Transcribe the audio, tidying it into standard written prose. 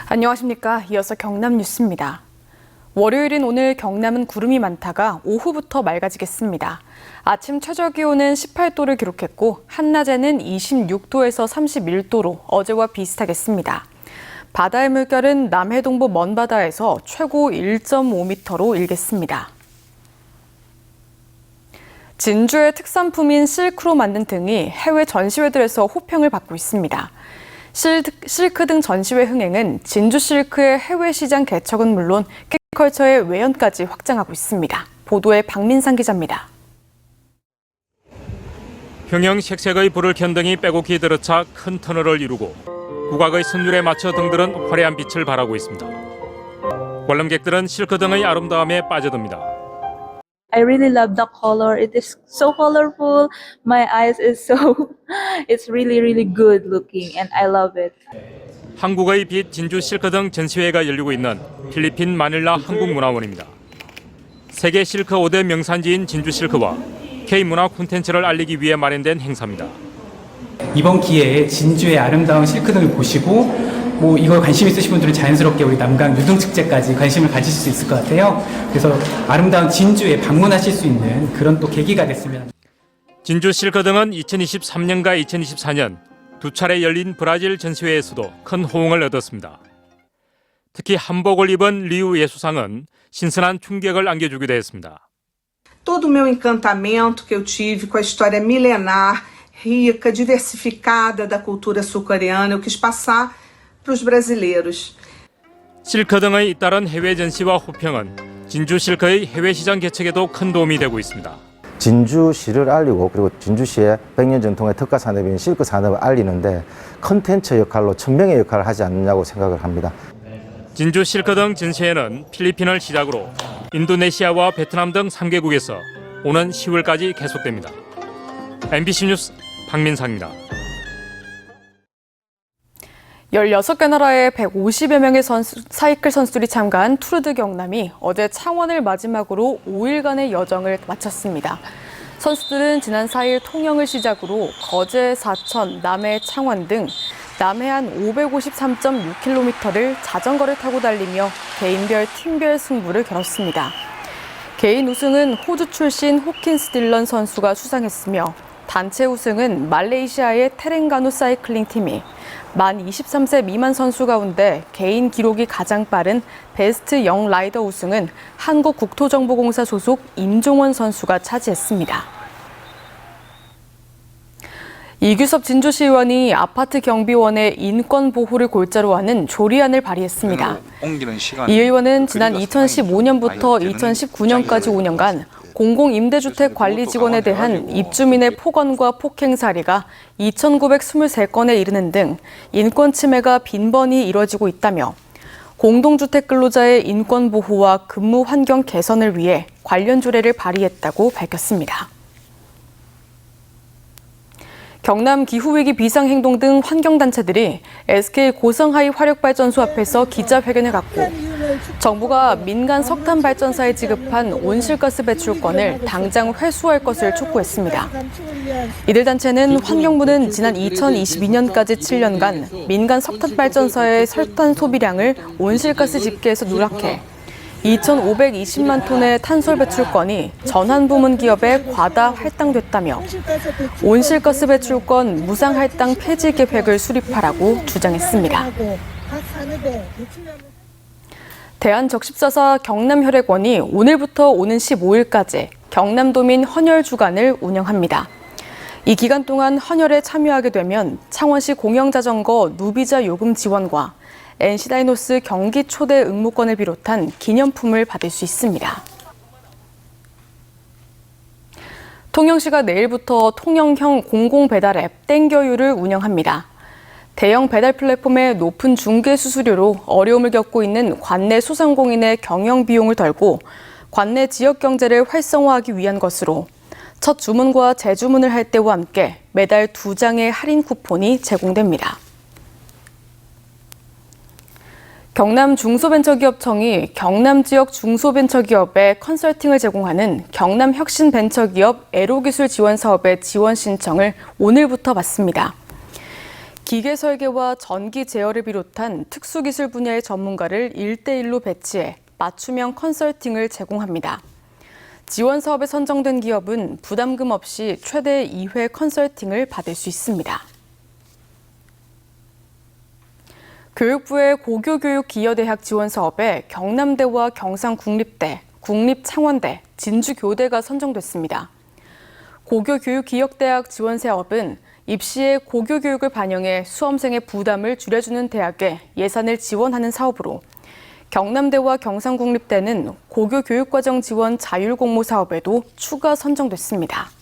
안녕하십니까. 이어서 경남 뉴스입니다. 월요일인 오늘 경남은 구름이 많다가 오후부터 맑아지겠습니다. 아침 최저기온은 18도를 기록했고 한낮에는 26도에서 31도로 어제와 비슷하겠습니다. 바다의 물결은 남해동부 먼바다에서 최고 1.5m로 일겠습니다. 진주의 특산품인 실크로 만든 등이 해외 전시회들에서 호평을 받고 있습니다. 실크 등 전시회 흥행은 진주 실크의 해외 시장 개척은 물론 컬처의 외연까지 확장하고 있습니다. 보도에 박민상 기자입니다. 평형 색색의 불을 켠 등이 빼곡히 들어차 큰 터널을 이루고 국악의 선율에 맞춰 등들은 화려한 빛을 발하고 있습니다. 관람객들은 실크 등의 아름다움에 빠져듭니다. I really love the color. It is so colorful. My eyes is so, it's really good looking and I love it. 한국의 빛 진주 실크 등 전시회가 열리고 있는 필리핀 마닐라 한국문화원입니다. 세계 실크 5대 명산지인 진주 실크와 K문화 콘텐츠를 알리기 위해 마련된 행사입니다. 이번 기회에 진주의 아름다운 실크 등을 보시고 이거 관심 있으신 분들은 자연스럽게 우리 남강 유등축제까지 관심을 가지실 수 있을 것 같아요. 그래서 아름다운 진주에 방문하실 수 있는 그런 또 계기가 됐으면. 진주 실크 등은 2023년과 2024년 두 차례 열린 브라질 전시회에서도 큰 호응을 얻었습니다. 특히 한복을 입은 리우 예수상은 신선한 충격을 안겨주기도 했습니다. Todo o meu encantamento que eu tive com a história milenar, rica, diversificada da cultura sul-coreana, eu quis passar para os brasileiros. 실크 등의 잇따른 해외 전시와 호평은 진주 실크의 해외 시장 개척에도 큰 도움이 되고 있습니다. 진주시를 알리고 그리고 진주시의 100년 전통의 특가 산업인 실크 산업을 알리는데 컨텐츠 역할로 천명의 역할을 하지 않느냐고 생각을 합니다. 진주 실크 등 전시회는 필리핀을 시작으로 인도네시아와 베트남 등 3개국에서 오는 10월까지 계속됩니다. MBC 뉴스 박민상입니다. 16개 나라의 150여 명의 사이클 선수들이 참가한 투르드 경남이 어제 창원을 마지막으로 5일간의 여정을 마쳤습니다. 선수들은 지난 4일 통영을 시작으로 거제, 사천, 남해, 창원 등 남해안 553.6km를 자전거를 타고 달리며 개인별, 팀별 승부를 겨뤘습니다. 개인 우승은 호주 출신 호킨스 딜런 선수가 수상했으며 단체 우승은 말레이시아의 테렝가누 사이클링 팀이 만 23세 미만 선수 가운데 개인 기록이 가장 빠른 베스트 영 라이더 우승은 한국국토정보공사 소속 임종원 선수가 차지했습니다. 이규섭 진주시의원이 아파트 경비원의 인권 보호를 골자로 하는 조리안을 발의했습니다. 이 의원은 지난 2015년부터 2019년까지 5년간 공공임대주택 관리 직원에 대한 입주민의 폭언과 폭행 사례가 2,923건에 이르는 등 인권 침해가 빈번히 이뤄지고 있다며 공동주택 근로자의 인권 보호와 근무 환경 개선을 위해 관련 조례를 발의했다고 밝혔습니다. 경남 기후위기 비상행동 등 환경단체들이 SK 고성하이 화력발전소 앞에서 기자회견을 갖고 정부가 민간 석탄발전사에 지급한 온실가스 배출권을 당장 회수할 것을 촉구했습니다. 이들 단체는 환경부는 지난 2022년까지 7년간 민간 석탄발전사의 설탄 소비량을 온실가스 집계에서 누락해 2,520만 톤의 탄소 배출권이 전환부문 기업에 과다 할당됐다며 온실가스 배출권 무상 할당 폐지 계획을 수립하라고 주장했습니다. 대한적십사사 경남혈액원이 오늘부터 오는 15일까지 경남도민 헌혈 주간을 운영합니다. 이 기간 동안 헌혈에 참여하게 되면 창원시 공영자전거 누비자 요금 지원과 NC다이노스 경기 초대 응모권을 비롯한 기념품을 받을 수 있습니다. 통영시가 내일부터 통영형 공공배달 앱 땡겨유를 운영합니다. 대형 배달 플랫폼의 높은 중개 수수료로 어려움을 겪고 있는 관내 소상공인의 경영 비용을 덜고 관내 지역 경제를 활성화하기 위한 것으로 첫 주문과 재주문을 할 때와 함께 매달 2장의 할인 쿠폰이 제공됩니다. 경남 중소벤처기업청이 경남 지역 중소벤처기업에 컨설팅을 제공하는 경남혁신벤처기업 에로기술 지원 사업의 지원 신청을 오늘부터 받습니다. 기계 설계와 전기 제어를 비롯한 특수기술 분야의 전문가를 1대1로 배치해 맞춤형 컨설팅을 제공합니다. 지원 사업에 선정된 기업은 부담금 없이 최대 2회 컨설팅을 받을 수 있습니다. 교육부의 고교교육기여대학 지원 사업에 경남대와 경상국립대, 국립창원대, 진주교대가 선정됐습니다. 고교교육기여대학 지원 사업은 입시에 고교교육을 반영해 수험생의 부담을 줄여주는 대학에 예산을 지원하는 사업으로 경남대와 경상국립대는 고교교육과정 지원 자율공모 사업에도 추가 선정됐습니다.